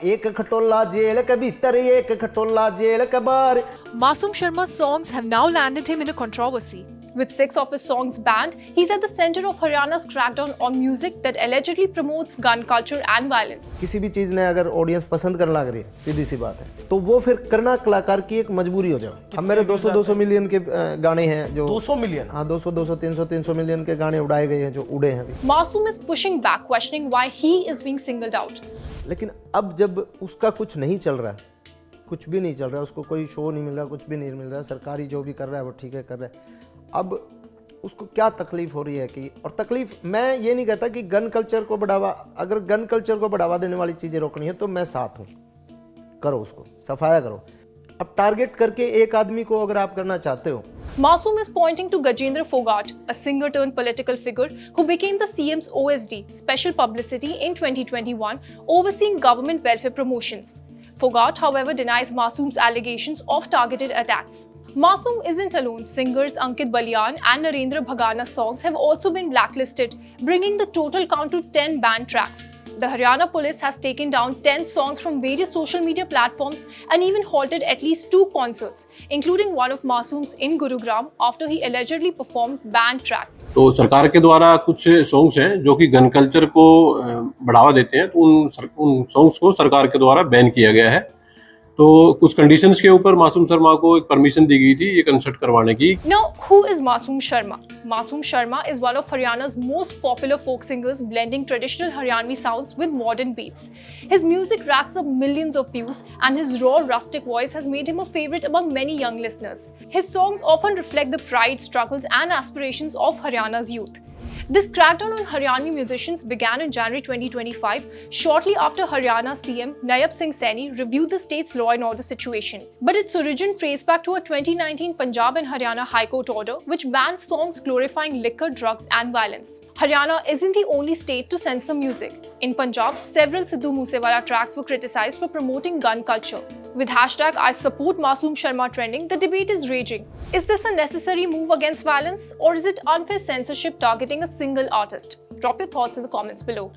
एक खटोला जेल के भीतर एक खटोला जेल के बाहर. Masoom Sharma's songs have now landed him in a controversy. With 6 of his songs banned, he's at the center of Haryana's crackdown on music that allegedly promotes gun culture and violence. किसी भी चीज ने अगर audience पसंद करने लग रही है, सीधी सी बात है, तो वो फिर करना कलाकार की एक मजबूरी हो जाए. अब मेरे 200 मिलियन के गाने हैं जो 200 मिलियन, हाँ 200 300 मिलियन के गाने उड़ाए गए हैं जो उड़े हैं अभी. Masoom is pushing back, questioning why he is being singled out. लेकिन अब जब उसका कुछ नहीं चल रहा है, कुछ भी नहीं चल रहा है, उसको कोई शो नहीं मिल रहा, कुछ भी नहीं मिल रहा है, सरकारी जो भी कर रहा है वो ठीक है कर रहा है, अब उसको क्या तकलीफ हो रही है कि, और तकलीफ मैं ये नहीं कहता कि गन कल्चर को बढ़ावा, अगर गन कल्चर को बढ़ावा देने वाली चीज़ें रोकनी है तो मैं साथ हूँ, करो उसको, सफाया करो. अब टारगेट करके एक आदमी को अगर आप करना चाहते हो. Masoom is pointing to Gajendra Phogat, a singer turned political figure who became the CM's OSD, Special Publicity, in 2021, overseeing government welfare promotions. Phogat, however, denies Masoom's allegations of targeted attacks. Masoom isn't alone. Singers Ankit Balian and Narendra Bhagana's songs have also been blacklisted, bringing the total count to 10 banned tracks. The Haryana police has taken down 10 songs from various social media platforms and even halted at least 2 concerts, including one of Masoom's in Gurugram after he allegedly performed banned tracks. तो सरकार के द्वारा कुछ songs हैं जो कि gun culture को बढ़ावा देते हैं, तो उन सॉन्ग्स को सरकार के द्वारा बैन किया गया है. तो कुछ कंडीशंस के ऊपर मासूम शर्मा को एक परमिशन दी गई थी ये कंसर्ट करवाने की. Now, who is Masoom Sharma? Masoom Sharma is one of Haryana's most popular folk singers, blending traditional Haryanvi sounds with modern beats. His music racks up millions of views, and his raw, rustic voice has made him a favorite among many young listeners. His songs often reflect the pride, struggles, and aspirations of Haryana's youth. This crackdown on Haryanvi musicians began in January 2025, shortly after Haryana CM Nayab Singh Saini reviewed the state's law and order situation. But its origin traced back to a 2019 Punjab and Haryana High Court order which banned songs glorifying liquor, drugs and violence. Haryana isn't the only state to censor music. In Punjab, several Sidhu Moosewala tracks were criticized for promoting gun culture. With hashtag I support Masoom Sharma trending, the debate is raging. Is this a necessary move against violence, or is it unfair censorship targeting a single artist? Drop your thoughts in the comments below.